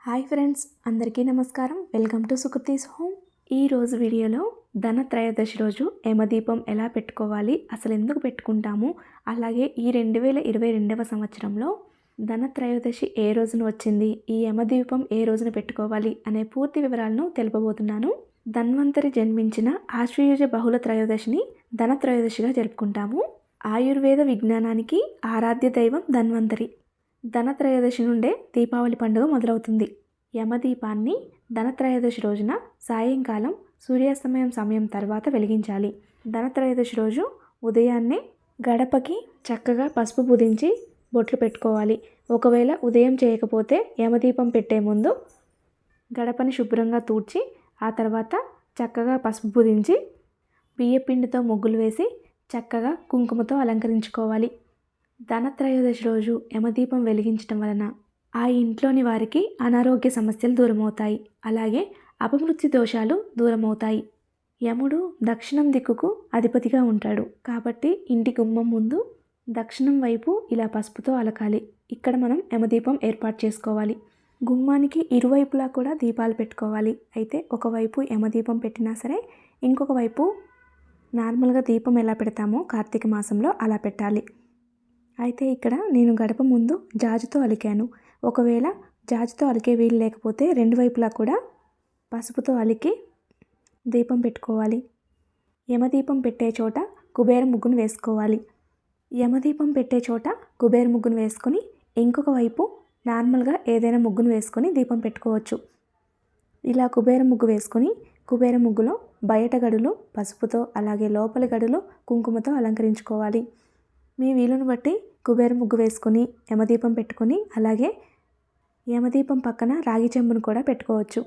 Hi friends, అందరికీ నమస్కారం. Welcome to Sukriti's home. ఈ రోజు వీడియోలో ధనత్రయోదశి రోజు యమదీపం ఎలా పెట్టుకోవాలి, అసలు ఎందుకు పెట్టుకుంటాము, అలాగే ఈ 2022వ సంవత్సరంలో ధనత్రయోదశి ఏ రోజున వచ్చింది, ఈ యమదీపం ఏ రోజున పెట్టుకోవాలి అనే పూర్తి వివరాలను తెలుపబోతున్నాను. ధన్వంతరి జన్మించిన ఆశ్వయుజ బహుళ త్రయోదశిని ధనత్రయోదశిగా జరుపుకుంటాము. ఆయుర్వేద విజ్ఞానానికి ఆరాధ్య దైవం ధన్వంతరి. ధనత్రయోదశి నుండే దీపావళి పండుగ మొదలవుతుంది. యమదీపాన్ని ధనత్రయోదశి రోజున సాయంకాలం సూర్యాస్తమయం సమయం తర్వాత వెలిగించాలి. ధనత్రయోదశి రోజు ఉదయాన్నే గడపకి చక్కగా పసుపు పుదించి బొట్లు పెట్టుకోవాలి. ఒకవేళ ఉదయం చేయకపోతే యమదీపం పెట్టే ముందు గడపని శుభ్రంగా తూడ్చి ఆ తర్వాత చక్కగా పసుపు పుదించి బియ్యపిండితో ముగ్గులు వేసి చక్కగా కుంకుమతో అలంకరించుకోవాలి. ధనత్రయోదశి రోజు యమదీపం వెలిగించడం వలన ఆ ఇంట్లోని వారికి అనారోగ్య సమస్యలు దూరమవుతాయి. అలాగే అపమృత్యు దోషాలు దూరమవుతాయి. యముడు దక్షిణం దిక్కుకు అధిపతిగా ఉంటాడు కాబట్టి ఇంటి గుమ్మం ముందు దక్షిణం వైపు ఇలా పసుపుతో అలకాలి. ఇక్కడ మనం యమదీపం ఏర్పాటు చేసుకోవాలి. గుమ్మానికి ఇరువైపులా కూడా దీపాలు పెట్టుకోవాలి. అయితే ఒకవైపు యమదీపం పెట్టినా సరే ఇంకొక వైపు నార్మల్గా దీపం ఎలా పెడతామో కార్తీక మాసంలో అలా పెట్టాలి. అయితే ఇక్కడ నేను గడప ముందు జాజుతో అలికాను. ఒకవేళ జాజుతో అలికే వీలు లేకపోతే రెండు వైపులా కూడా పసుపుతో అలికి దీపం పెట్టుకోవాలి. యమదీపం పెట్టే చోట కుబేర ముగ్గును వేసుకోవాలి. యమదీపం పెట్టే చోట కుబేర ముగ్గును వేసుకొని ఇంకొక వైపు నార్మల్గా ఏదైనా ముగ్గును వేసుకొని దీపం పెట్టుకోవచ్చు. ఇలా కుబేర ముగ్గు వేసుకొని కుబేర ముగ్గులో బయట గడులు పసుపుతో అలాగే లోపలి గడులు కుంకుమతో అలంకరించుకోవాలి. మీ వీలును బట్టి కుబేర ముగ్గు వేసుకొని యమదీపం పెట్టుకొని అలాగే యమదీపం పక్కన రాగి చెంబును కూడా పెట్టుకోవచ్చు.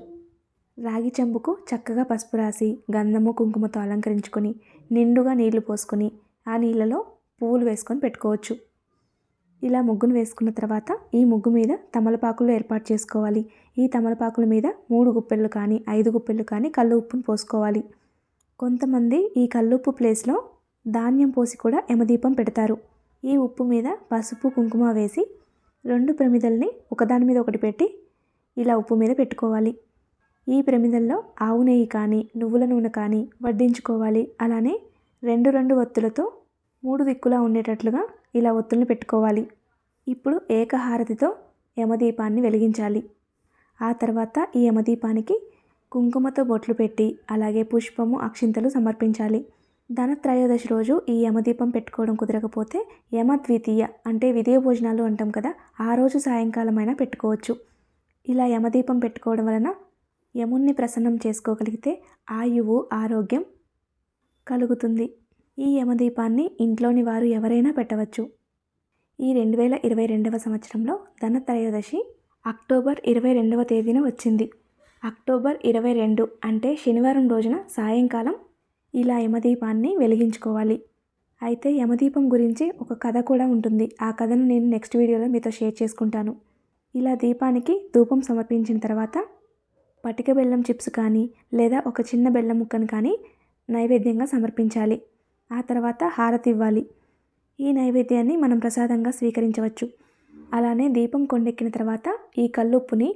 రాగి చెంబుకు చక్కగా పసుపు రాసి గంధము కుంకుమతో అలంకరించుకొని నిండుగా నీళ్లు పోసుకొని ఆ నీళ్ళలో పువ్వులు వేసుకొని పెట్టుకోవచ్చు. ఇలా ముగ్గును వేసుకున్న తర్వాత ఈ ముగ్గు మీద తమలపాకులు ఏర్పాటు చేసుకోవాలి. ఈ తమలపాకుల మీద 3 గుప్పెళ్ళు కానీ 5 గుప్పెళ్ళు కానీ కల్లు ఉప్పును పోసుకోవాలి. కొంతమంది ఈ కల్లుప్పు ప్లేస్లో ధాన్యం పోసి కూడా యమదీపం పెడతారు. ఈ ఉప్పు మీద పసుపు కుంకుమ వేసి 2 ప్రమిదల్ని ఒకదాని మీద ఒకటి పెట్టి ఇలా ఉప్పు మీద పెట్టుకోవాలి. ఈ ప్రమిదల్లో ఆవు నెయ్యి కానీ నువ్వుల నూనె కానీ వడ్డించుకోవాలి. అలానే 2 ఒత్తులతో 3 దిక్కులా ఉండేటట్లుగా ఇలా ఒత్తుల్ని పెట్టుకోవాలి. ఇప్పుడు ఏకహారతితో యమదీపాన్ని వెలిగించాలి. ఆ తర్వాత ఈ యమదీపానికి కుంకుమతో బొట్లు పెట్టి అలాగే పుష్పము అక్షింతలు సమర్పించాలి. ధనత్రయోదశి రోజు ఈ యమదీపం పెట్టుకోవడం కుదరకపోతే యమద్వితీయ అంటే విధియ భోజనాలు అంటాం కదా, ఆ రోజు సాయంకాలం అయినా పెట్టుకోవచ్చు. ఇలా యమదీపం పెట్టుకోవడం వలన యముణ్ణి ప్రసన్నం చేసుకోగలిగితే ఆయువు ఆరోగ్యం కలుగుతుంది. ఈ యమదీపాన్ని ఇంట్లోని వారు ఎవరైనా పెట్టవచ్చు. ఈ 2022వ సంవత్సరంలో ధనత్రయోదశి అక్టోబర్ 22వ తేదీన వచ్చింది. అక్టోబర్ 22 అంటే శనివారం రోజున సాయంకాలం ఇలా యమదీపాన్ని వెలిగించుకోవాలి. అయితే యమదీపం గురించి ఒక కథ కూడా ఉంటుంది. ఆ కథను నేను నెక్స్ట్ వీడియోలో మీతో షేర్ చేసుకుంటాను. ఇలా దీపానికి ధూపం సమర్పించిన తర్వాత పటిక బెల్లం చిప్స్ కానీ లేదా ఒక చిన్న బెల్లం ముక్కను కానీ నైవేద్యంగా సమర్పించాలి. ఆ తర్వాత హారతి ఇవ్వాలి. ఈ నైవేద్యాన్ని మనం ప్రసాదంగా స్వీకరించవచ్చు. అలానే దీపం కొండెక్కిన తర్వాత ఈ కల్లుప్పుని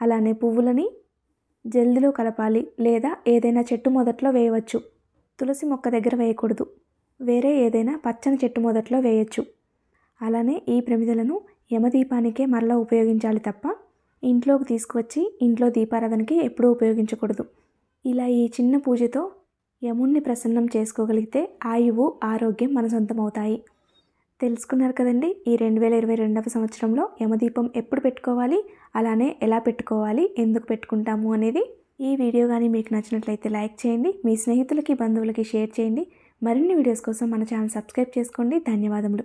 అలానే పువ్వులని జల్దిలో కలపాలి లేదా ఏదైనా చెట్టు మొదట్లో వేయవచ్చు. తులసి మొక్క దగ్గర వేయకూడదు. వేరే ఏదైనా పచ్చని చెట్టు మొదట్లో వేయచ్చు. అలానే ఈ ప్రమిదలను యమదీపానికే మరలా ఉపయోగించాలి తప్ప ఇంట్లోకి తీసుకువచ్చి ఇంట్లో దీపారాధనకి ఎప్పుడూ ఉపయోగించకూడదు. ఇలా ఈ చిన్న పూజతో యముణ్ణి ప్రసన్నం చేసుకోగలిగితే ఆయువు ఆరోగ్యం మన సొంతమవుతాయి. తెలుసుకున్నారు కదండి, ఈ 2022వ సంవత్సరంలో యమదీపం ఎప్పుడు పెట్టుకోవాలి, అలానే ఎలా పెట్టుకోవాలి, ఎందుకు పెట్టుకుంటాము అనేది. ఈ వీడియో కానీ మీకు నచ్చినట్లయితే లైక్ చేయండి, మీ స్నేహితులకి బంధువులకి షేర్ చేయండి. మరిన్ని వీడియోస్ కోసం మన ఛానల్ సబ్స్క్రైబ్ చేసుకోండి. ధన్యవాదములు.